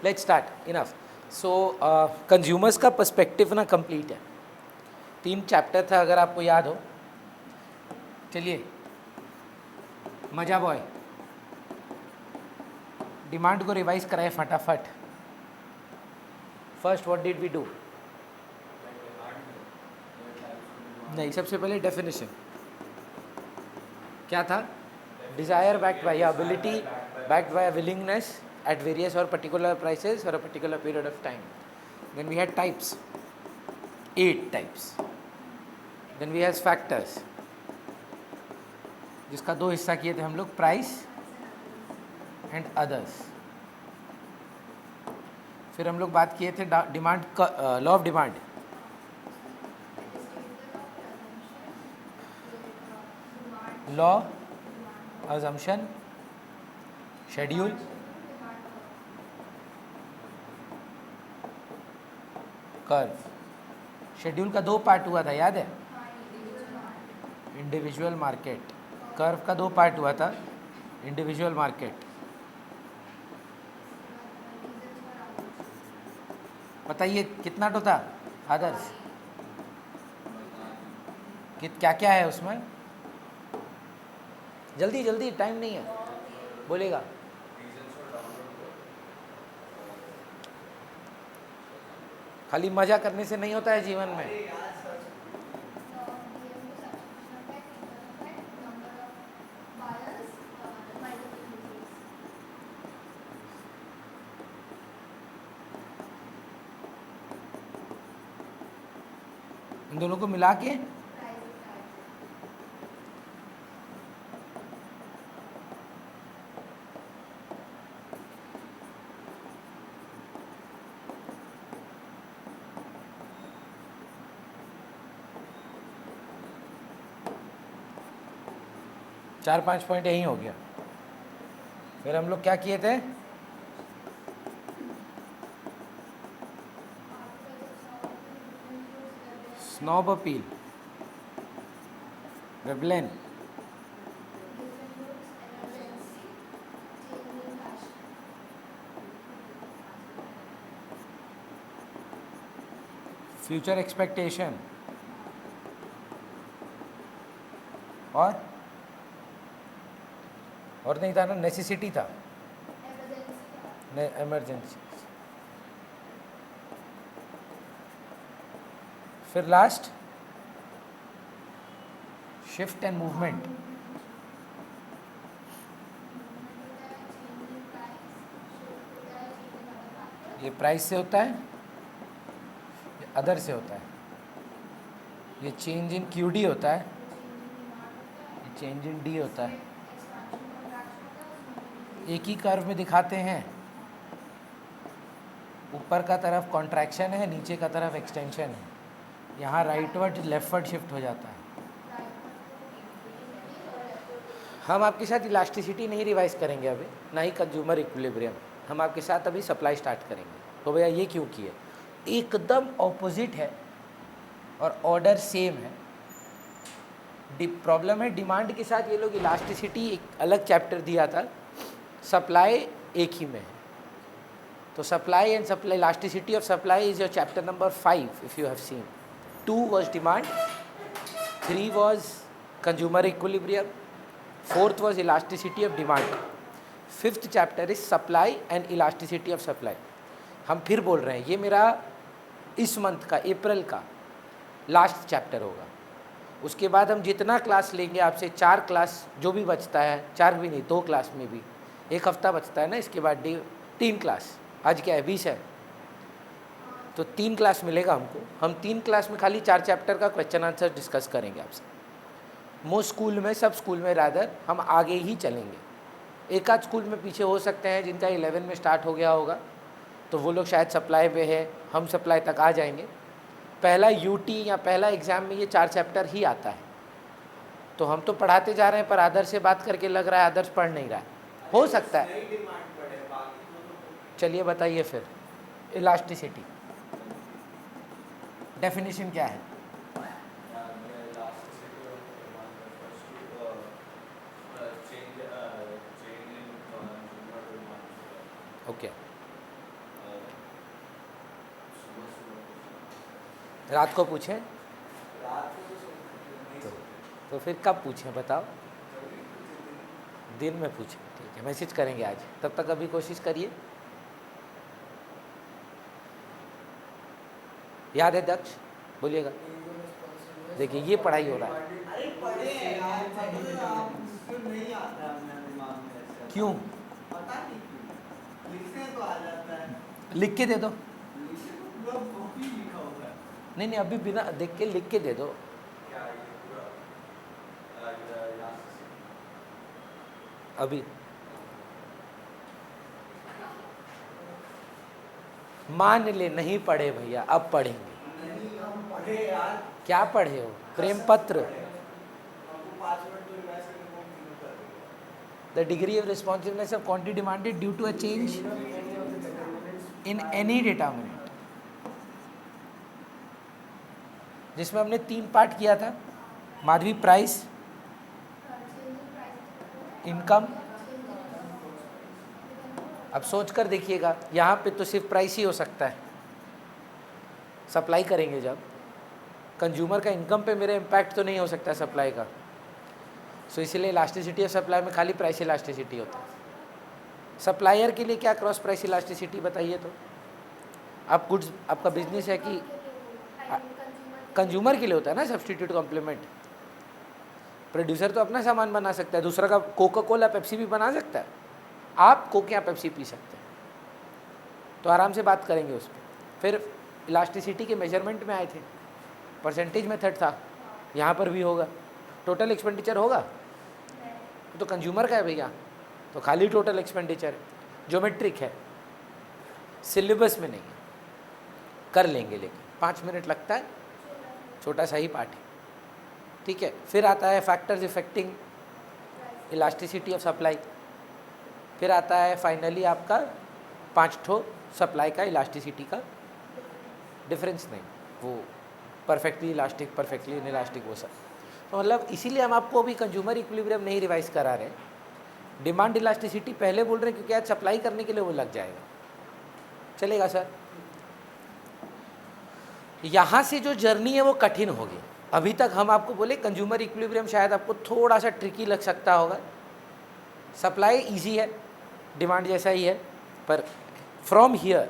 Let's start, enough. So consumers का perspective ना complete है। 3 चैप्टर था अगर आपको याद हो। चलिए, मजा बॉय, डिमांड को रिवाइज कराए फटाफट। First what did we do? नहीं, सबसे पहले डेफिनेशन क्या था? Desire backed by ability, backed by willingness at various or particular prices for a particular period of time. Then we had types, 8 types. Then we has factors, जिसका 2 हिस्सा किए थे हम लोग, प्राइस एंड अदर्स। फिर हम लोग बात किए थे डिमांड का, law of demand, law, assumption, schedule, curve. Schedule का 2 पार्ट हुआ था, याद है? Individual market. कर्व का 2 पार्ट हुआ था, इंडिविजुअल मार्केट। बताइए कितना टो था आदर्श? क्या क्या है उसमें? जल्दी जल्दी, टाइम नहीं है, बोलेगा। खाली मजा करने से नहीं होता है जीवन में। इन दोनों को मिला के चार 5 पॉइंट यही हो गया। फिर हम लोग क्या किए थे? Snob appeal, Veblen, future expectation, और नहीं था ना, नेसेसिटी था, इमरजेंसी। फिर लास्ट शिफ्ट एंड मूवमेंट। ये प्राइस से होता है, ये अदर से होता है। ये चेंज इन क्यूडी होता है, ये चेंज इन डी होता है। एक ही कर्व में दिखाते हैं, ऊपर का तरफ कॉन्ट्रैक्शन है, नीचे का तरफ एक्सटेंशन है। यहाँ राइटवर्ड लेफ्टवर्ड शिफ्ट हो जाता है। हम आपके साथ इलास्टिसिटी नहीं रिवाइज करेंगे अभी, ना ही कंज्यूमर इक्विलिब्रियम। हम आपके साथ अभी सप्लाई स्टार्ट करेंगे। तो भैया ये क्यों किए? एकदम ऑपोजिट है और ऑर्डर सेम है। प्रॉब्लम है डिमांड के साथ ये लोग इलास्टिसिटी एक अलग चैप्टर दिया था, सप्लाई एक ही में है। तो supply and supply, elasticity of supply is your chapter number 5 if you have seen. 2 was demand, 3 was consumer equilibrium, 4th was elasticity of demand, 5th chapter is supply and elasticity of supply। हम फिर बोल रहे हैं, ये मेरा इस month का, अप्रैल का लास्ट चैप्टर होगा। उसके बाद हम जितना क्लास लेंगे आपसे, 4 क्लास जो भी बचता है, 4 भी नहीं, 2 क्लास में भी 1 हफ्ता बचता है ना, इसके बाद 3 क्लास। आज क्या है? 20 है, तो 3 क्लास मिलेगा हमको। हम 3 क्लास में खाली 4 चैप्टर का क्वेश्चन आंसर डिस्कस करेंगे आपसे। मोस्ट स्कूल में, सब स्कूल में रादर हम आगे ही चलेंगे। एक आध स्कूल में पीछे हो सकते हैं जिनका 11 में स्टार्ट हो गया होगा, तो वो लोग शायद सप्लाई पे है, हम सप्लाई तक आ जाएंगे। पहला यूटी या पहला एग्ज़ाम में ये 4 चैप्टर ही आता है। तो हम तो पढ़ाते जा रहे हैं, पर आदर्श से बात करके लग रहा है आदर्श पढ़ नहीं रहा है। हो सकता है। चलिए बताइए फिर, इलास्टिसिटी डेफिनेशन क्या है? ओके, रात को पूछें तो फिर कब पूछें बताओ? दिन में पूछें, ठीक है, मैसेज करेंगे आज। तब तक अभी कोशिश करिए। याद है दक्ष? बोलिएगा। देखिए ये पढ़ाई हो रहा है। क्यों? लिख के दे दो। नहीं नहीं, अभी बिना देख के लिख के दे दो। अभी मान ले नहीं पढ़े भैया, अब पढ़ेंगे। क्या पढ़े हो? प्रेम पत्र। The degree of responsiveness of quantity demanded due to a change in any determinant, जिसमें हमने 3 पार्ट किया था। Madhavi, price, income. अब सोच कर देखिएगा, यहाँ पे तो सिर्फ प्राइस ही हो सकता है। सप्लाई करेंगे जब, कंज्यूमर का इनकम पे मेरा इम्पैक्ट तो नहीं हो सकता सप्लाई का। सो इसीलिए इलास्टिसिटी ऑफ सप्लाई में खाली प्राइस इलास्टिसिटी होता है। सप्लायर के लिए क्या क्रॉस प्राइस इलास्टिसिटी बताइए तो? आप गुड्स, आपका बिजनेस है कि कंज्यूमर के लिए होता है ना सब्सटीट्यूट कॉम्प्लीमेंट। प्रोड्यूसर तो अपना सामान बना सकता है, दूसरा का कोका कोला पेप्सी भी बना सकता है। आप कोक या पेप्सी पी सकते हैं, तो आराम से बात करेंगे उस पर। फिर इलास्टिसिटी के मेजरमेंट में आए थे, परसेंटेज मेथड था, यहाँ पर भी होगा। टोटल एक्सपेंडिचर होगा तो कंज्यूमर का है भैया, तो खाली टोटल एक्सपेंडिचर है, ज्योमेट्रिक है, सिलेबस में नहीं है। कर लेंगे लेकिन 5 मिनट लगता है, छोटा सा ही पार्ट है, ठीक है। फिर आता है factors affecting elasticity of supply. फिर आता है फाइनली आपका 5 ठो सप्लाई का इलास्टिसिटी का डिफरेंस, नहीं वो परफेक्टली इलास्टिक, परफेक्टली इनइलास्टिक, वो सब। तो मतलब इसीलिए हम आपको अभी कंज्यूमर इक्विलिब्रियम नहीं रिवाइज करा रहे, डिमांड इलास्टिसिटी पहले बोल रहे हैं, क्योंकि आज सप्लाई करने के लिए वो लग जाएगा। चलेगा सर? यहाँ से जो जर्नी है वो कठिन होगी। अभी तक हम आपको बोले कंज्यूमर इक्विलिब्रियम शायद आपको थोड़ा सा ट्रिकी लग सकता होगा, सप्लाई इजी है, डिमांड जैसा ही है, पर from here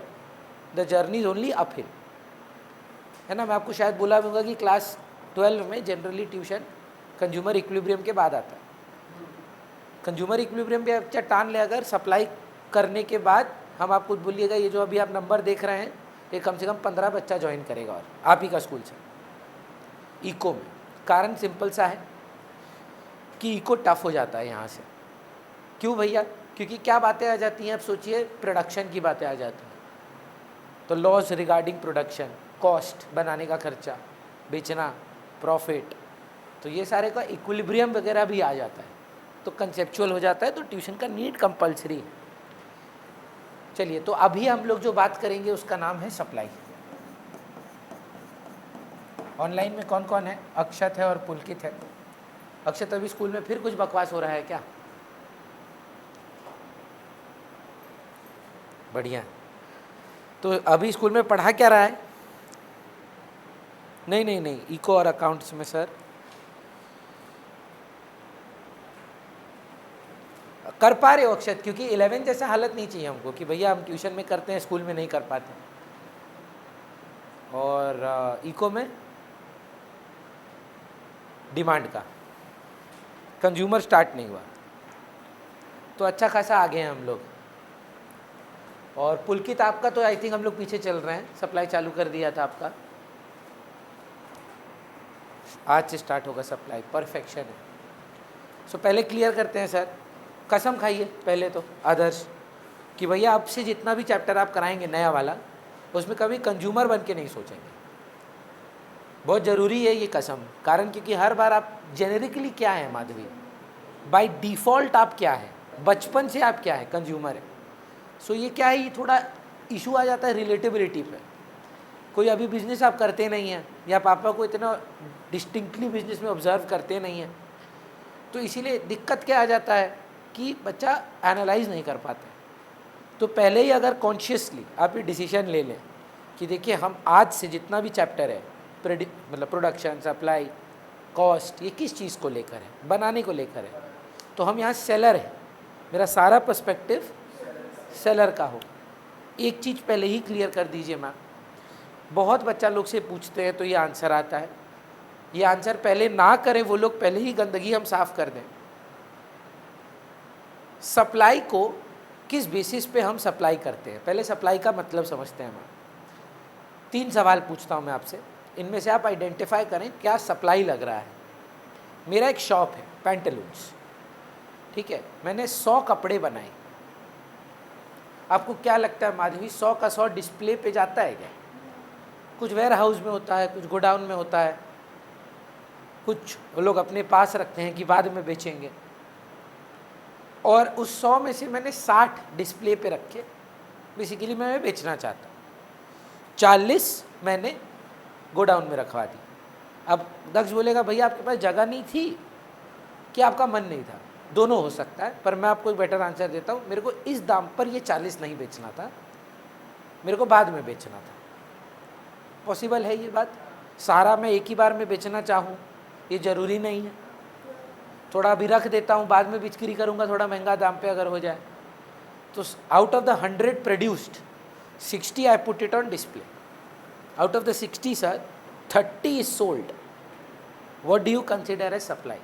the journey is only uphill, है ना। मैं आपको शायद बोला दूंगा कि क्लास 12 में जनरली ट्यूशन कंज्यूमर इक्विलिब्रियम के बाद आता है। कंज्यूमर इक्विलिब्रियम भी अच्छा टान ले, अगर सप्लाई करने के बाद हम आपको बोलिएगा ये जो अभी आप नंबर देख रहे हैं, ये कम से कम 15 बच्चा ज्वाइन करेगा और आप ही का स्कूल से इको में। कारण सिंपल सा है कि इको टफ हो जाता है यहाँ से। क्यों भैया? क्योंकि क्या बातें आ जाती हैं, अब सोचिए प्रोडक्शन की बातें आ जाती हैं, तो लॉज रिगार्डिंग प्रोडक्शन, कॉस्ट, बनाने का खर्चा, बेचना, प्रॉफिट, तो ये सारे का इक्विलिब्रियम वगैरह भी आ जाता है, तो कंसेप्चुअल हो जाता है, तो ट्यूशन का नीड कंपलसरी। चलिए, तो अभी हम लोग जो बात करेंगे उसका नाम है सप्लाई। ऑनलाइन में कौन कौन है? अक्षत है और पुलकित है। अक्षत, अभी स्कूल में फिर कुछ बकवास हो रहा है क्या? बढ़िया। तो अभी स्कूल में पढ़ा क्या रहा है? नहीं नहीं नहीं, इको और अकाउंट्स में सर कर पा रहे हो अक्षत, क्योंकि 11 जैसा हालत नहीं चाहिए हमको कि भैया हम ट्यूशन में करते हैं स्कूल में नहीं कर पाते। और इको में डिमांड का कंज्यूमर स्टार्ट नहीं हुआ, तो अच्छा खासा आगे हैं हम लोग। और पुलकित आपका तो आई थिंक हम लोग पीछे चल रहे हैं, सप्लाई चालू कर दिया था आपका, आज से स्टार्ट होगा सप्लाई, परफेक्शन है। सो पहले क्लियर करते हैं सर, कसम खाइए पहले तो आदर्श कि भैया अब से जितना भी चैप्टर आप कराएंगे नया वाला, उसमें कभी कंज्यूमर बन के नहीं सोचेंगे। बहुत ज़रूरी है ये कसम, कारण क्योंकि हर बार आप जेनेरिकली क्या है माधवी, बाय डिफ़ॉल्ट आप क्या है, बचपन से आप क्या है, कंज्यूमर है। सो ये क्या है, ये थोड़ा इशू आ जाता है रिलेटेबिलिटी पे। कोई अभी बिजनेस आप करते नहीं हैं, या पापा को इतना डिस्टिंक्टली बिजनेस में ऑब्जर्व करते नहीं हैं, तो इसीलिए दिक्कत क्या आ जाता है कि बच्चा एनालाइज नहीं कर पाता। तो पहले ही अगर कॉन्शियसली आप ये डिसीजन ले लें कि देखिए हम आज से जितना भी चैप्टर है मतलब प्रोडक्शन, सप्लाई, कॉस्ट, ये किस चीज़ को लेकर है? बनाने को लेकर है। तो हम यहाँ सेलर है, मेरा सारा पर्सपेक्टिव सेलर का हो। एक चीज़ पहले ही क्लियर कर दीजिए मैम, बहुत बच्चा लोग से पूछते हैं तो ये आंसर आता है, ये आंसर पहले ना करें वो लोग, पहले ही गंदगी हम साफ कर दें। सप्लाई को किस बेसिस पे हम सप्लाई करते हैं, पहले सप्लाई का मतलब समझते हैं मैम। 3 सवाल पूछता हूँ मैं आपसे, इनमें से आप आइडेंटिफाई करें क्या सप्लाई लग रहा है। मेरा एक शॉप है पैंटलून्स, ठीक है, मैंने 100 कपड़े बनाए। आपको क्या लगता है माधवी, 100 का 100 डिस्प्ले पे जाता है क्या? कुछ वेयर हाउस में होता है, कुछ गोडाउन में होता है, कुछ लोग अपने पास रखते हैं कि बाद में बेचेंगे। और उस 100 में से मैंने 60 डिस्प्ले पे रखे, बेसिकली मैं बेचना चाहता हूँ। 40 मैंने गोडाउन में रखवा दी। अब दक्ष बोलेगा भैया आपके पास जगह नहीं थी कि आपका मन नहीं था, दोनों हो सकता है, पर मैं आपको एक बेटर आंसर देता हूँ। मेरे को इस दाम पर ये 40 नहीं बेचना था, मेरे को बाद में बेचना था। पॉसिबल है ये बात? सारा मैं एक ही बार में बेचना चाहूँ ये ज़रूरी नहीं है, थोड़ा अभी रख देता हूँ, बाद में बिक्री करूँगा थोड़ा महंगा दाम पे अगर हो जाए तो। Out of the 100 produced 60 I put it on display. Out of the 60 sir 30 is sold. What do you consider as supply?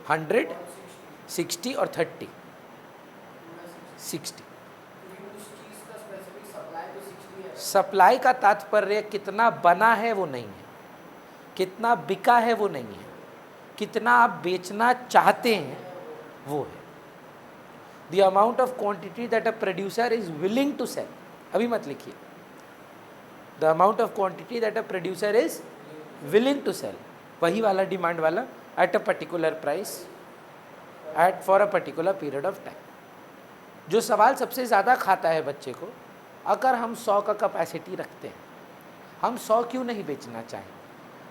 100, 60 और 30? 60। सप्लाई का तात्पर्य कितना बना है वो नहीं है, कितना बिका है वो नहीं है, कितना आप बेचना चाहते हैं वो है। The amount of quantity that a producer is willing to sell. अभी मत लिखिए, the amount of quantity that a producer is willing to sell, वही वाला डिमांड वाला, at a particular price at for a particular period of time. जो सवाल सबसे ज़्यादा खाता है बच्चे को, अगर हम 100 का कैपेसिटी रखते हैं, हम 100 क्यों नहीं बेचना चाहें?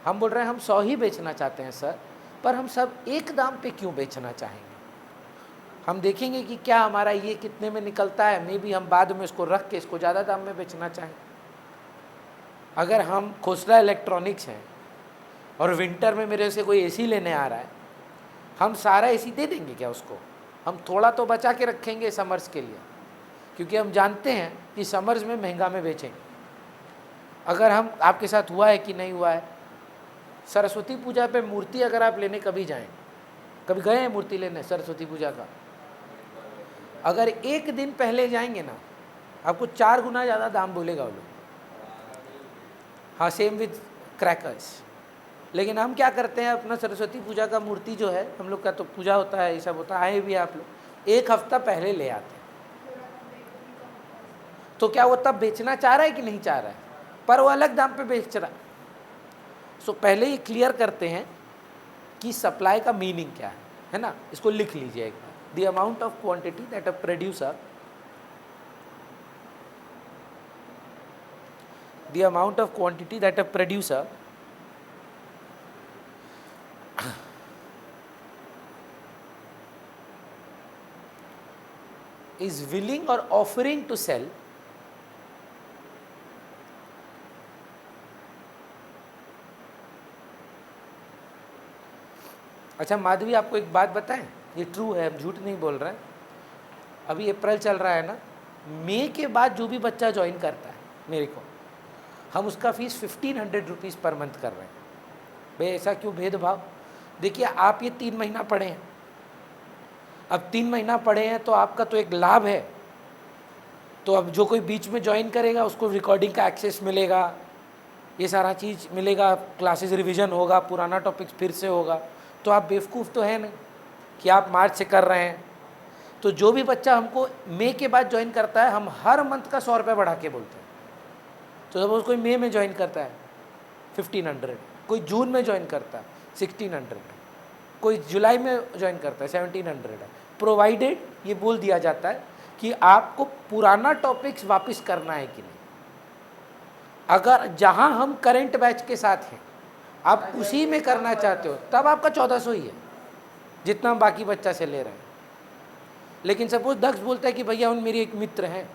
हम बोल रहे हैं हम 100 ही बेचना चाहते हैं सर, पर हम सब एक दाम पे क्यों बेचना चाहेंगे? हम देखेंगे कि क्या हमारा ये कितने में निकलता है, मे बी हम बाद में इसको रख के इसको ज़्यादा दाम में बेचना चाहें। अगर हम खोसला इलेक्ट्रॉनिक्स हैं और विंटर में मेरे से कोई एसी लेने आ रहा है, हम सारा एसी दे देंगे क्या उसको? हम थोड़ा तो बचा के रखेंगे समर्स के लिए, क्योंकि हम जानते हैं कि समर्स में महंगा में बेचेंगे। अगर हम, आपके साथ हुआ है कि नहीं हुआ है, सरस्वती पूजा पे मूर्ति अगर आप लेने कभी जाएं, कभी गए हैं मूर्ति लेने सरस्वती पूजा का? अगर एक दिन पहले जाएंगे ना, आपको 4 गुना ज़्यादा दाम बोलेगा वो लोग। हाँ, सेम विद क्रैकर्स। लेकिन हम क्या करते हैं, अपना सरस्वती पूजा का मूर्ति जो है, हम लोग का तो पूजा होता है, ये सब होता है, आए भी आप लोग 1 हफ्ता पहले ले आते हैं। तो क्या वो तब बेचना चाह रहा है कि नहीं चाह रहा है? पर वो अलग दाम पे बेच रहा है। सो पहले ही क्लियर करते हैं कि सप्लाई का मीनिंग क्या है ना? इसको लिख लीजिए एक बार। The amount of quantity that a producer, the amount of quantity that a producer is willing or offering to sell अच्छा माधवी, आपको एक बात बताएं, ये ट्रू है, हम झूठ नहीं बोल रहे हैं। अभी अप्रैल चल रहा है ना, मई के बाद जो भी बच्चा ज्वाइन करता है मेरे को, हम उसका फीस 1500 रुपीज़ पर मंथ कर रहे हैं। भाई ऐसा क्यों भेदभाव? देखिए, आप ये 3 महीना पढ़े हैं, अब 3 महीना पढ़े हैं तो आपका तो एक लाभ है। तो अब जो कोई बीच में ज्वाइन करेगा उसको रिकॉर्डिंग का एक्सेस मिलेगा, ये सारा चीज़ मिलेगा, क्लासेस रिवीजन होगा, पुराना टॉपिक फिर से होगा। तो आप बेवकूफ़ तो है नहीं कि आप मार्च से कर रहे हैं। तो जो भी बच्चा हमको मई के बाद ज्वाइन करता है, हम हर मंथ का 100 रुपये बढ़ा के बोलते हैं। तो जब कोई मई में ज्वाइन करता है 1500, कोई जून में ज्वाइन करता है 1600, कोई जुलाई में ज्वाइन करता है 1700 है, प्रोवाइडेड ये बोल दिया जाता है कि आपको पुराना टॉपिक्स वापस करना है कि नहीं। अगर जहां हम करंट बैच के साथ हैं, आप उसी में करना चाहते हो, तब आपका 1400 ही है, जितना हम बाकी बच्चा से ले रहे हैं। लेकिन सपोज दक्ष बोलता है कि भैया उन मेरी एक मित्र हैं,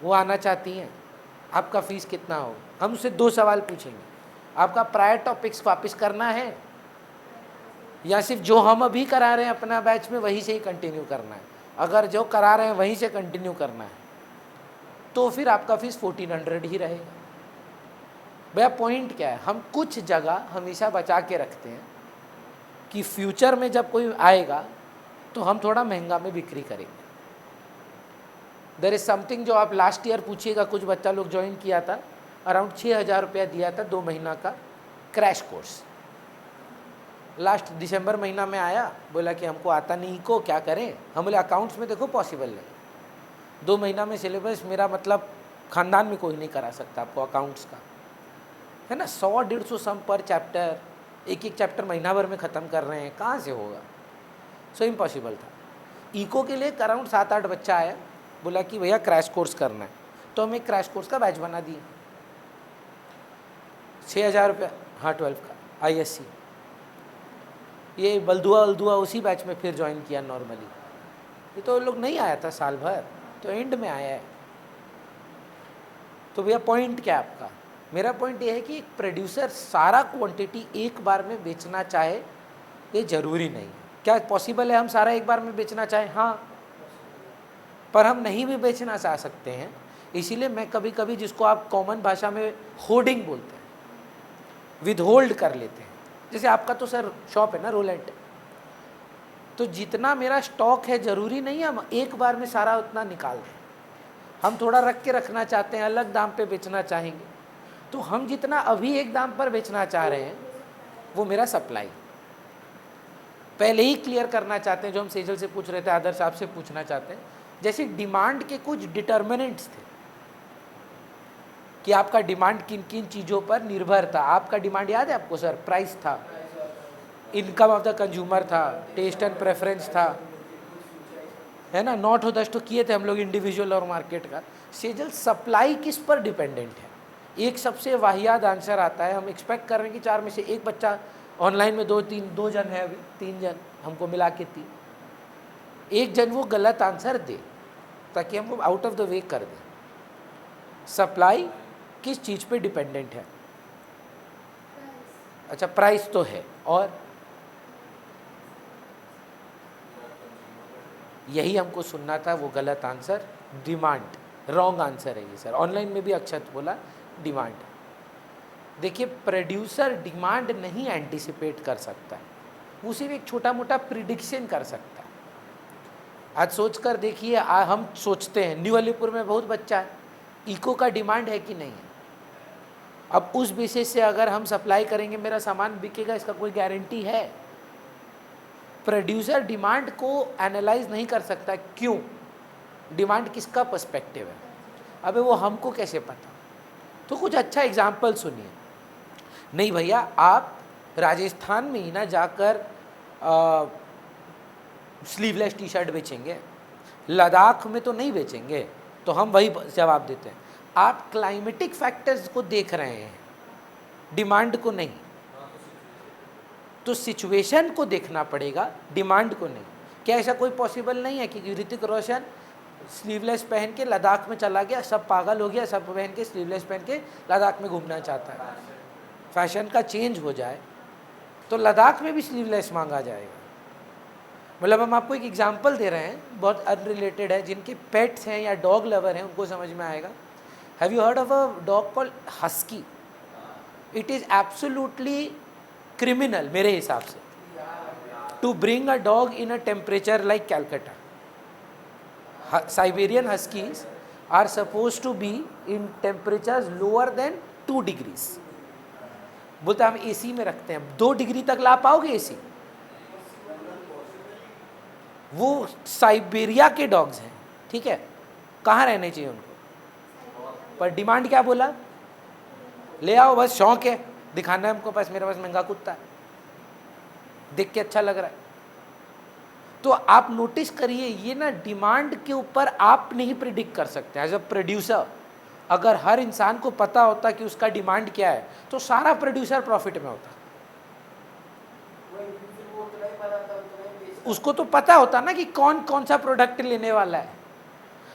वो आना चाहती हैं, आपका फीस कितना होगा। हम उससे 2 सवाल पूछेंगे, आपका प्रायर टॉपिक्स वापस करना है या सिर्फ जो हम अभी करा रहे हैं अपना बैच में वहीं से ही कंटिन्यू करना है। अगर जो करा रहे हैं वहीं से कंटिन्यू करना है तो फिर आपका फीस 1400 ही रहेगा। भैया पॉइंट क्या है, हम कुछ जगह हमेशा बचा के रखते हैं कि फ्यूचर में जब कोई आएगा तो हम थोड़ा महंगा में बिक्री करेंगे। देयर इज समथिंग जो आप लास्ट ईयर पूछिएगा, कुछ बच्चा लोग ज्वाइन किया था, अराउंड 6000 रुपया दिया था 2 महीना का क्रैश कोर्स। लास्ट दिसंबर महीना में आया, बोला कि हमको आता नहीं को क्या करें। हम बोले अकाउंट्स में देखो पॉसिबल नहीं, 2 महीना में सिलेबस मेरा मतलब खानदान में कोई नहीं करा सकता आपको अकाउंट्स का, है ना। 100-150 सम पर चैप्टर, एक एक चैप्टर महीना भर में ख़त्म कर रहे हैं, कहाँ से होगा। सो इम्पॉसिबल था। इको के लिए अराउंड 7-8 बच्चा आया, बोला कि भैया क्रैश कोर्स करना है, तो हम एक क्रैश कोर्स का बैच बना दिए 6000 रुपया, हाँ 12 का ISC। ये बलदुआ उसी बैच में फिर ज्वाइन किया नॉर्मली। ये तो लोग नहीं आया था साल भर, तो एंड में आया है। तो भैया पॉइंट क्या है आपका, मेरा पॉइंट ये है कि एक प्रोड्यूसर सारा क्वांटिटी एक बार में बेचना चाहे ये ज़रूरी नहीं है। क्या पॉसिबल है हम सारा एक बार में बेचना चाहें? हाँ, पर हम नहीं भी बेचना चाह सकते हैं। इसीलिए मैं कभी कभी, जिसको आप कॉमन भाषा में होर्डिंग बोलते हैं, विदहोल्ड कर लेते हैं। जैसे आपका तो सर शॉप है ना रोलेंट, तो जितना मेरा स्टॉक है ज़रूरी नहीं है हम एक बार में सारा उतना निकाल दें। हम थोड़ा रख के रखना चाहते हैं, अलग दाम पे बेचना चाहेंगे, तो हम जितना अभी एक दाम पर बेचना चाह रहे हैं वो मेरा सप्लाई पहले ही क्लियर करना चाहते हैं। जो हम सेजल से पूछ रहे थे, आदर्श आपसे पूछना चाहते हैं, जैसे डिमांड के कुछ डिटर्मिनेंट्स थे कि आपका डिमांड किन किन चीज़ों पर निर्भर था। आपका डिमांड याद है आपको सर? प्राइस था, इनकम ऑफ द कंज्यूमर था, टेस्ट एंड प्रेफरेंस था, है ना। 9-10 तो किए थे हम लोग इंडिविजुअल और मार्केट का। सेजल सप्लाई किस पर डिपेंडेंट है? एक सबसे वाहियात आंसर आता है, हम एक्सपेक्ट कर रहे हैं कि 4 में से एक बच्चा ऑनलाइन में 2 जन है, अभी 3 जन हमको मिला के 3, एक जन वो गलत आंसर दे ताकि हम वो आउट ऑफ द वे कर दें। सप्लाई किस चीज़ पे डिपेंडेंट है? अच्छा, प्राइस तो है, और यही हमको सुनना था, वो गलत आंसर डिमांड, रॉन्ग आंसर है ये सर। ऑनलाइन में भी अक्षत बोला डिमांड। देखिए, प्रोड्यूसर डिमांड नहीं एंटिसिपेट कर सकता है, वो सिर्फ एक छोटा मोटा प्रिडिक्शन कर सकता है। आज सोच कर देखिए, हम सोचते हैं न्यू अलीपुर में बहुत बच्चा है, इको का डिमांड है कि नहीं है। अब उस बेसिस से अगर हम सप्लाई करेंगे मेरा सामान बिकेगा, इसका कोई गारंटी है? प्रोड्यूसर डिमांड को एनालाइज नहीं कर सकता। क्यों? डिमांड किसका पर्सपेक्टिव है, अबे वो हमको कैसे पता? तो कुछ अच्छा एग्जाम्पल सुनिए। नहीं भैया, आप राजस्थान में ही ना जाकर स्लीवलेस टी शर्ट बेचेंगे, लद्दाख में तो नहीं बेचेंगे। तो हम वही जवाब देते हैं, आप क्लाइमेटिक फैक्टर्स को देख रहे हैं, डिमांड को नहीं। तो सिचुएशन को देखना पड़ेगा, डिमांड को नहीं। क्या ऐसा कोई पॉसिबल नहीं है कि ऋतिक रोशन स्लीवलेस पहन के लद्दाख में चला गया, सब पागल हो गया, सब पहन के स्लीवलेस पहन के लद्दाख में घूमना चाहता है, फैशन का चेंज हो जाए तो लद्दाख में भी स्लीवलेस मांगा जाएगा। मतलब हम आपको एक एग्जांपल दे रहे हैं, बहुत अनरिलेटेड है, जिनके पेट्स हैं या डॉग लवर हैं उनको समझ में आएगा। Have you heard of a dog called husky? It is absolutely criminal मेरे हिसाब से to bring a dog in a temperature like Calcutta. Siberian huskies are supposed to be in temperatures lower than 2 degrees। बोलते हम AC में रखते हैं, 2 degree तक ला पाओगे एसी? वो साइबेरिया के डॉग्स हैं, ठीक है, कहाँ रहने चाहिए उनको? पर डिमांड क्या बोला? ले आओ, बस शौक है, दिखाना है हमको, बस मेरे पास महंगा कुत्ता है, देख के अच्छा लग रहा है। तो आप नोटिस करिए, ये ना डिमांड के ऊपर आप नहीं प्रिडिक्ट कर सकते एज अ प्रोड्यूसर। अगर हर इंसान को पता होता कि उसका डिमांड क्या है तो सारा प्रोड्यूसर प्रॉफिट में होता। उसको तो पता होता ना कि कौन कौन सा प्रोडक्ट लेने वाला है।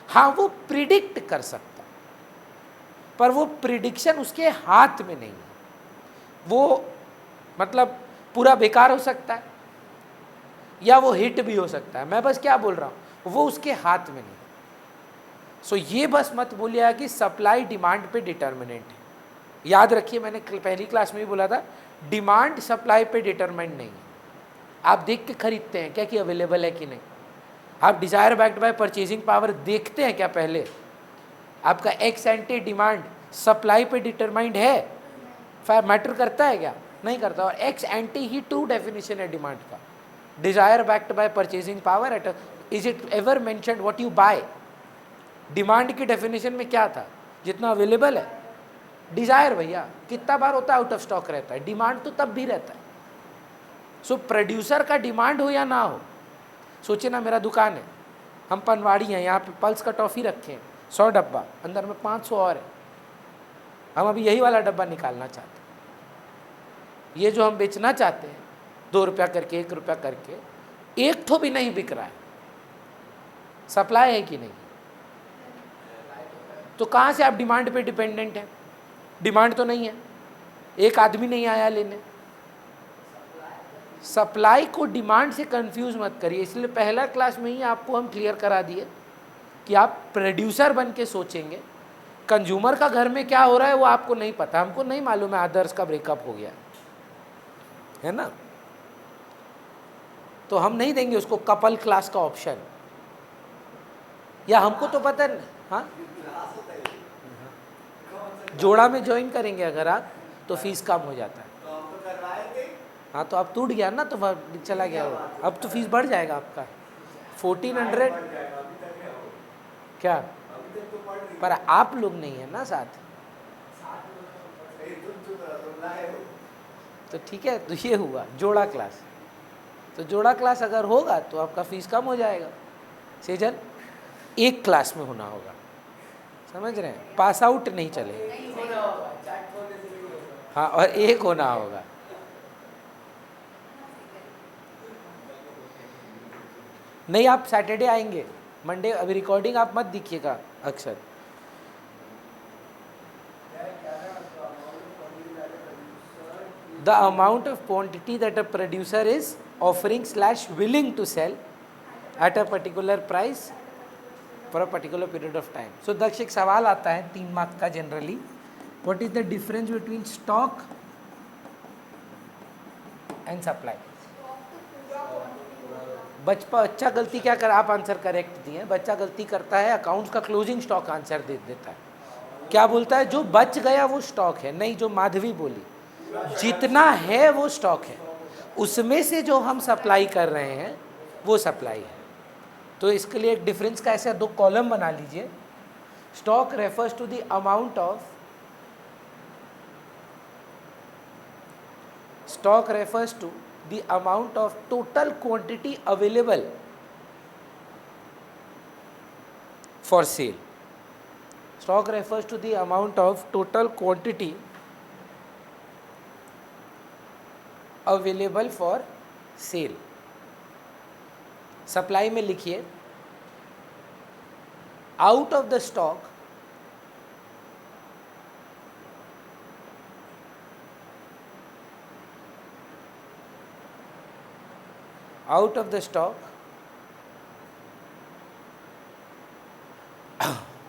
हाँ, वो प्रिडिक्ट कर सकता। पर वो प्रिडिक्शन उसके हाथ में नहीं है, वो मतलब पूरा बेकार हो सकता है या वो हिट भी हो सकता है। मैं बस क्या बोल रहा हूँ, वो उसके हाथ में नहीं। सो ये बस मत बोलिएगा कि सप्लाई डिमांड पे डिटर्मिनेंट है। याद रखिए, मैंने पहली क्लास में भी बोला था, डिमांड सप्लाई पे डिटरमाइंड नहीं है। आप देख के खरीदते हैं क्या कि अवेलेबल है कि नहीं। आप desire backed by purchasing power देखते हैं क्या पहले। आपका एक्स एंटी डिमांड सप्लाई पे डिटरमाइंड है, मैटर करता है क्या? नहीं करता। और एक्स एंटी ही ट्रू डेफिनेशन है डिमांड का। Desire backed by purchasing power at is it ever mentioned what you buy? Demand की डेफिनेशन में क्या था? जितना अवेलेबल है। डिज़ायर भैया कितना बार होता है आउट ऑफ स्टॉक रहता है, डिमांड तो तब भी रहता है। सो प्रोड्यूसर का डिमांड हो या ना हो, सोचिए ना, मेरा दुकान है, हम पनवाड़ी हैं, यहाँ पे पल्स का टॉफ़ी रखे हैं 100 डब्बा, अंदर में 500 और है। हम अभी यही वाला डब्बा निकालना चाहते हैं। ये जो हम बेचना चाहते हैं 2 रुपया करके 1 रुपया करके, एक ठो भी नहीं बिक रहा है। सप्लाई है कि नहीं? तो कहाँ से आप डिमांड पे डिपेंडेंट हैं? डिमांड तो नहीं है, एक आदमी नहीं आया लेने। सप्लाई को डिमांड से कंफ्यूज मत करिए। इसलिए पहला क्लास में ही आपको हम क्लियर करा दिए कि आप प्रोड्यूसर बन के सोचेंगे, कंज्यूमर का घर में क्या हो रहा है वो आपको नहीं पता, हमको नहीं मालूम है आदर्श का ब्रेकअप हो गया है ना, तो हम नहीं देंगे उसको कपल क्लास का ऑप्शन, या हमको तो पता नहीं। हाँ, जोड़ा में ज्वाइन करेंगे अगर आप तो फीस कम हो जाता है। हाँ, तो अब टूट गया ना, तो चला गया वो, अब तो फीस बढ़ जाएगा आपका 1400। क्या? पर आप लोग नहीं है ना साथ, तो ठीक है। तो ये हुआ जोड़ा क्लास। तो जोड़ा क्लास अगर होगा तो आपका फीस कम हो जाएगा। सेजल, एक क्लास में होना होगा, समझ रहे हैं? पास आउट नहीं चलेगा। हाँ, और एक होना होगा। नहीं, आप सैटरडे आएंगे, मंडे अभी रिकॉर्डिंग आप मत दिखिएगा अक्सर। The amount of quantity that a producer is offering / willing to sell at a particular price for a particular period of time. So Daksh, एक सवाल आता है 3 मार्क्स का generally, what is the difference between stock and supply? बच्चा गलती क्या कर, आप आंसर करेक्ट दिए, बच्चा गलती करता है अकाउंट्स का क्लोजिंग स्टॉक आंसर दे देता है। क्या बोलता है? जो बच गया वो स्टॉक है। नहीं, जो माधवी बोली, जितना है वो स्टॉक है, उसमें से जो हम सप्लाई कर रहे हैं वो सप्लाई है। तो इसके लिए एक डिफरेंस का ऐसा 2 कॉलम बना लीजिए। Stock refers to the amount of, stock refers to the amount of total quantity available for sale. Stock refers to the amount of total quantity available for sale. Supply में लिखिए, out of the stock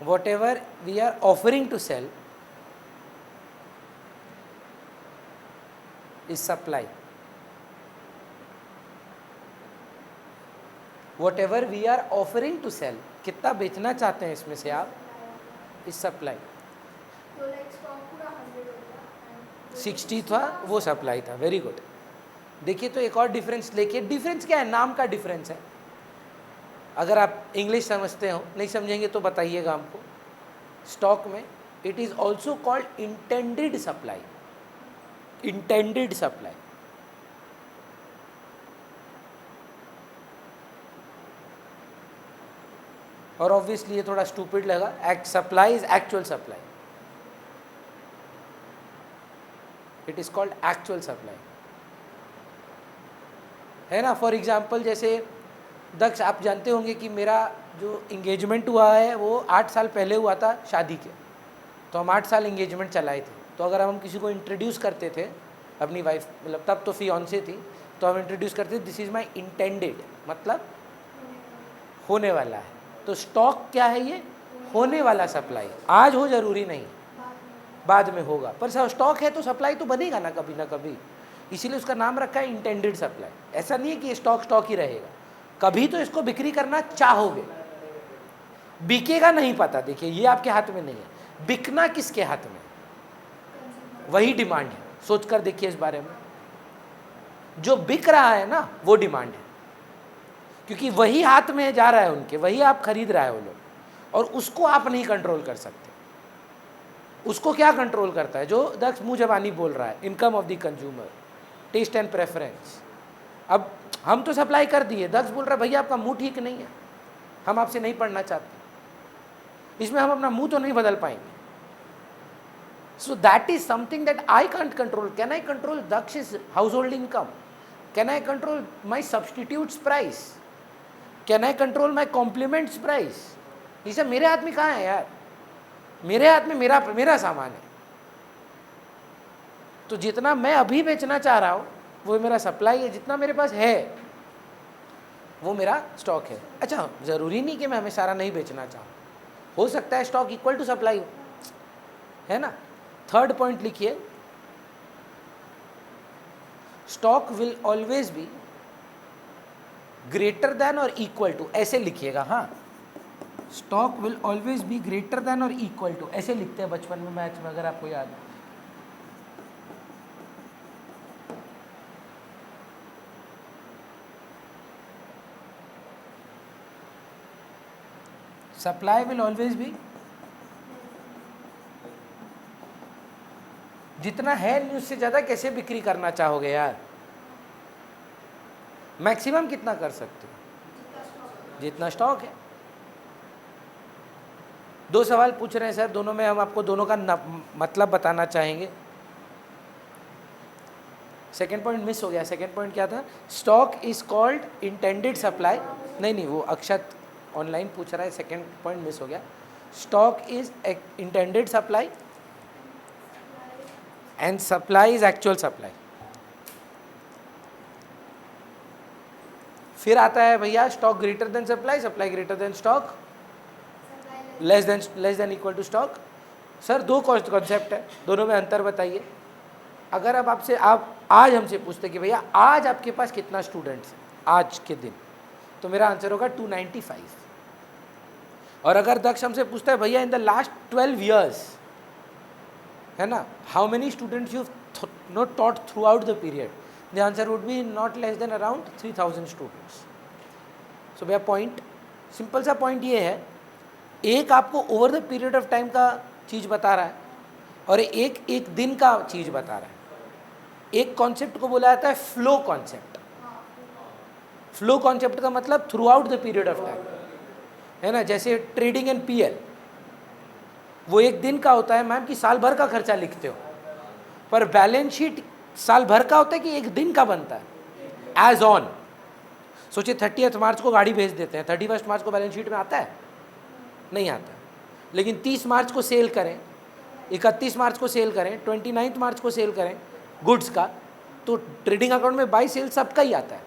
whatever we are offering to sell is supply. Whatever we are offering to sell, कितना बेचना चाहते हैं इसमें से आप, इस सप्लाई। 60 था वो सप्लाई था, वेरी गुड। देखिए, तो एक और डिफरेंस देखिए। डिफरेंस क्या है? नाम का डिफरेंस है। अगर आप इंग्लिश समझते हो, नहीं समझेंगे तो बताइएगा हमको। स्टॉक में it is also called intended supply, intended supply. और ऑब्वियसली ये थोड़ा स्टूपिड लगा, supply is actual supply, it is called actual supply, है ना। फॉर एग्जाम्पल, जैसे दक्ष, आप जानते होंगे कि मेरा जो इंगेजमेंट हुआ है वो 8 साल पहले हुआ था शादी के, तो हम 8 साल एंगेजमेंट चलाए थे। तो अगर हम किसी को इंट्रोड्यूस करते थे अपनी वाइफ, मतलब तब तो फियांसे थी, तो हम इंट्रोड्यूस करते थे दिस इज़ माई इंटेंडेड, मतलब होने वाला है। तो स्टॉक क्या है? ये होने वाला सप्लाई, आज हो जरूरी नहीं, बाद में होगा, पर स्टॉक है तो सप्लाई तो बनेगा ना कभी, इसीलिए उसका नाम रखा है इंटेंडेड सप्लाई। ऐसा नहीं है कि स्टॉक स्टॉक ही रहेगा, कभी तो इसको बिक्री करना चाहोगे, बिकेगा नहीं पता। देखिए ये आपके हाथ में नहीं है, बिकना किसके हाथ में, वही डिमांड है। सोचकर देखिए इस बारे में, जो बिक रहा है ना वो डिमांड है, क्योंकि वही हाथ में जा रहा है उनके, वही आप खरीद रहा है वो लोग, और उसको आप नहीं कंट्रोल कर सकते। उसको क्या कंट्रोल करता है? जो दक्ष मुंह जबानी बोल रहा है, income of the consumer, taste and preference. अब हम तो सप्लाई कर दिए, दक्ष बोल रहा है भैया आपका मुंह ठीक नहीं है, हम आपसे नहीं पढ़ना चाहते, इसमें हम अपना मुंह तो नहीं बदल पाएंगे। So that is something that I can't control. Can I control Daksh's household income? Can I control my substitutes price? Can I control my complements price? ये सब मेरे हाथ में कहाँ है यार? मेरे हाथ में मेरा सामान है। तो जितना मैं अभी बेचना चाह रहा हूँ वो मेरा सप्लाई है, जितना मेरे पास है वो मेरा स्टॉक है। अच्छा, ज़रूरी नहीं कि मैं हमें सारा नहीं बेचना चाहूँ, हो सकता है स्टॉक इक्वल टू सप्लाई हो, है ना। थर्ड पॉइंट लिखिए, stock will always be greater than और इक्वल टू, ऐसे लिखिएगा। हाँ, stock will always be greater than और इक्वल टू, ऐसे लिखते हैं बचपन में मैथ्स में, अगर आपको याद है। सप्लाई विल ऑलवेज बी, जितना है नहीं उससे ज़्यादा कैसे बिक्री करना चाहोगे यार? मैक्सिमम कितना कर सकते हो? जितना स्टॉक है। दो सवाल पूछ रहे हैं सर, दोनों में हम आपको दोनों का मतलब बताना चाहेंगे। सेकेंड पॉइंट मिस हो गया। सेकेंड पॉइंट क्या था? Stock is called intended supply. नहीं, वो अक्षत ऑनलाइन पूछ रहा है, सेकेंड पॉइंट मिस हो गया। Stock is intended supply and supply is actual supply. फिर आता है भैया stock greater than supply, supply greater than stock, less than equal to stock. Sir दो कॉन्सेप्ट है, दोनों में अंतर बताइए। अगर अब आपसे आप आज हमसे पूछते कि भैया आज आपके पास कितना स्टूडेंट्स है आज के दिन, तो मेरा आंसर होगा 295। और अगर दक्ष हमसे पूछता है भैया इन द लास्ट 12 ईयर्स, है ना, how many students you not taught throughout the period, the answer would be not less than around 3000 students. So भैया पॉइंट, सिंपल सा पॉइंट ये है, एक आपको over the period of time का चीज़ बता रहा है और एक दिन का चीज़ बता रहा है। एक कॉन्सेप्ट को बोला जाता है फ्लो कॉन्सेप्ट। फ्लो कॉन्सेप्ट का मतलब through out the period of time, है ना। जैसे ट्रेडिंग एंड पीएल, वो एक दिन का होता है मैम कि साल भर का खर्चा लिखते हो, पर बैलेंस शीट साल भर का होता है कि एक दिन का बनता है एज ऑन। सोचिए 30 मार्च को गाड़ी भेज देते हैं, 31 मार्च को बैलेंस शीट में आता है? नहीं आता। लेकिन 30 मार्च को सेल करें, 31 मार्च को सेल करें, 29 मार्च को सेल करें गुड्स का, तो ट्रेडिंग अकाउंट में बाई सेल सबका ही आता है।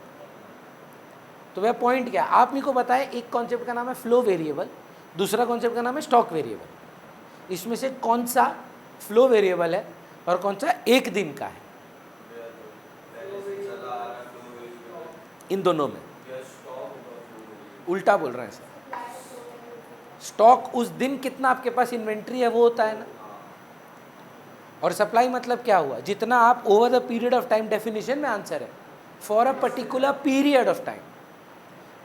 तो वह पॉइंट क्या, आप मेरे को बताएं, एक कॉन्सेप्ट का नाम है फ्लो वेरिएबल, दूसरा कॉन्सेप्ट का नाम है स्टॉक वेरिएबल। इसमें से कौन सा फ्लो वेरिएबल है और कौन सा एक दिन का है? इन दोनों में उल्टा बोल रहे हैं सर। स्टॉक उस दिन कितना आपके पास इन्वेंट्री है वो होता है ना, और सप्लाई मतलब क्या हुआ? जितना आप over the period of time, definition में आंसर है for a particular period of time.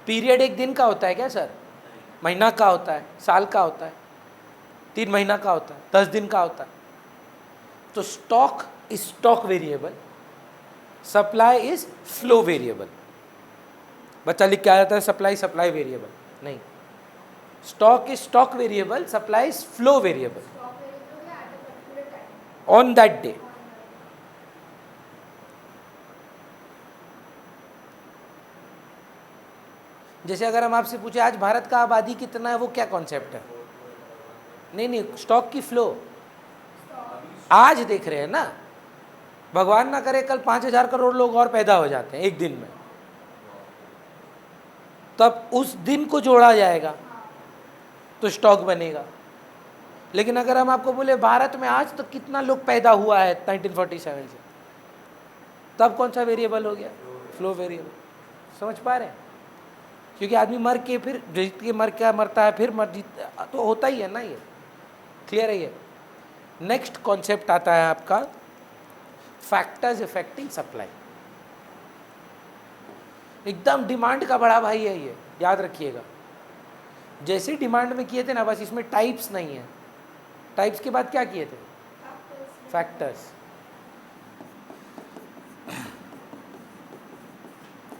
Period एक दिन का होता है क्या सर? महीना का होता है, साल का होता है, 3 महीना का होता है, 10 दिन का होता है। तो stock is stock variable, supply is flow variable. बच्चा लिख के आ जाता है सप्लाई वेरिएबल, नहीं, stock is stock variable, supply is flow variable on that day. जैसे अगर हम आपसे पूछे आज भारत का आबादी कितना है, वो क्या कॉन्सेप्ट है? नहीं, स्टॉक की फ्लो, आज देख रहे हैं ना, भगवान ना करे कल 5,000 करोड़ लोग और पैदा हो जाते हैं एक दिन में, तब उस दिन को जोड़ा जाएगा तो स्टॉक बनेगा। लेकिन अगर हम आपको बोले भारत में आज तक कितना लोग पैदा हुआ है 1947 से, तब कौन सा वेरिएबल हो गया? Flow variable. समझ पा रहे हैं? क्योंकि आदमी मर के फिर जीत के मर क्या मरता है, फिर मर जीत तो होता ही है ना। ये क्लियर है? ये नेक्स्ट कॉन्सेप्ट आता है आपका फैक्टर्स इफेक्टिंग सप्लाई। एकदम डिमांड का बड़ा भाई है ये, याद रखिएगा। जैसे डिमांड में किए थे ना, बस इसमें टाइप्स नहीं है। टाइप्स के बाद क्या किए थे? फैक्टर्स।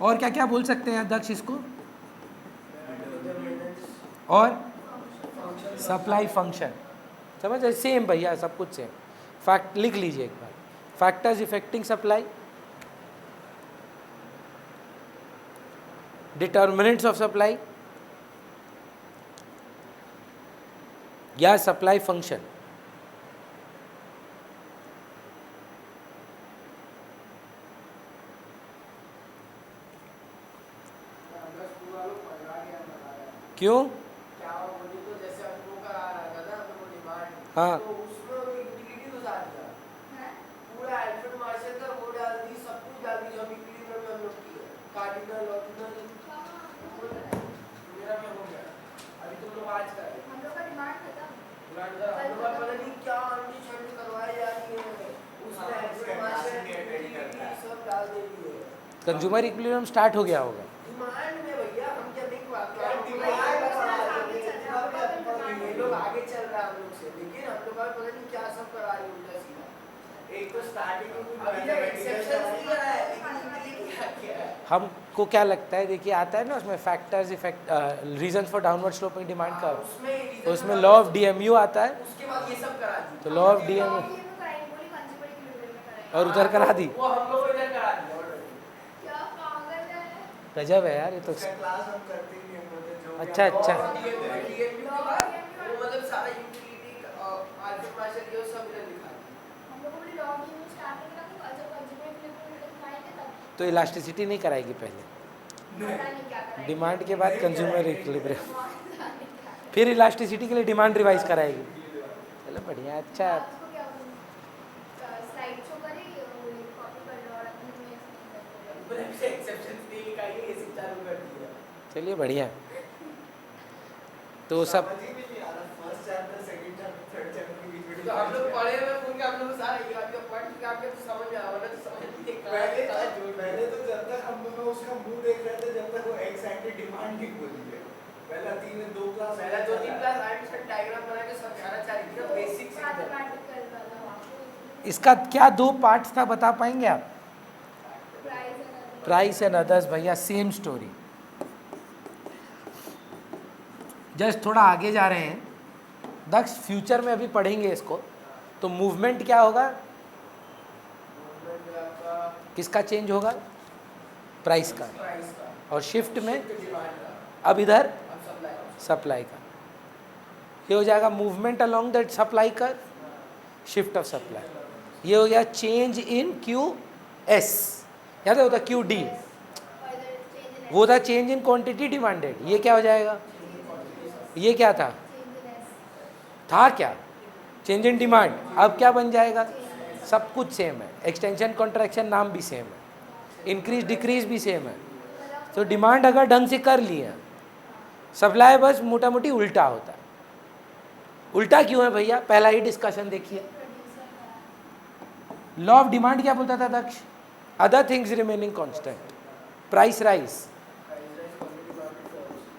और क्या क्या बोल सकते हैं अध्यक्ष इसको? और सप्लाई फंक्शन। समझ? सेम भैया, सब कुछ सेम। फैक्ट लिख लीजिए एक बार। Factors affecting supply, determinants of supply या सप्लाई फंक्शन। क्यों? हाँ, कंज्यूमर इक्विलिब्रियम स्टार्ट हो गया होगा। हमको क्या लगता है, देखिए आता है ना उसमें factors effect reason for downward sloping demand का, तो उसमें लॉ ऑफ डीएमयू आता है। उसके बाद ये सब करा दी, तो लॉ ऑफ डीएमयू और उधर करा दी। वो हम लोग इधर करा दी। गजब है यार ये तो। क्लास हम करते ही नहीं हैं। अच्छा अच्छा। तो इलास्टिसिटी नहीं कराएगी पहले, डिमांड के बाद कंज्यूमर इक्विलिब्रियम, फिर इलास्टिसिटी के लिए डिमांड रिवाइज कराएगी। चलो बढ़िया, अच्छा। चलिए बढ़िया। तो सब हम लोग पढ़े हुए पूरे हम लोग सारे आपके पढ़ के आपके तो समझ में आवा ना, तो समझ नहीं। पहले तो जब तक हम दोनों उसका मुंह देख रहे थे, जब तक वो एग्जैक्टली डिमांड नहीं बोली है। पहला 2 क्लास, पहला 2-3 क्लास आइडेंटिफाई डायग्राम बना के समझाना चाहिए था, बेसिक। इसका क्या 2 पार्ट्स था बता पाएंगे आप? प्राइस एंड अदर्स भैया, सेम स्टोरी। जस्ट थोड़ा आगे जा रहे हैं दक्ष, फ्यूचर में अभी पढ़ेंगे इसको। तो मूवमेंट क्या होगा? किसका चेंज होगा? प्राइस का। और शिफ्ट में अब इधर सप्लाई का। ये हो जाएगा मूवमेंट अलोंग दैट सप्लाई कर, शिफ्ट ऑफ सप्लाई। ये हो गया चेंज इन क्यू एस, याद है होता क्यू डी, वो था चेंज इन क्वांटिटी डिमांडेड। ये क्या हो जाएगा? ये क्या था क्या? Change in demand. अब क्या बन जाएगा? सब कुछ सेम है, एक्सटेंशन कॉन्ट्रैक्शन नाम भी सेम है, इंक्रीज डिक्रीज भी सेम है। तो डिमांड अगर ढंग से कर लिया, सप्लाई बस मोटा मोटी उल्टा होता है। उल्टा क्यों है भैया? पहला ही डिस्कशन देखिए, लॉ ऑफ डिमांड क्या बोलता था Daksh? Other things remaining constant, price rise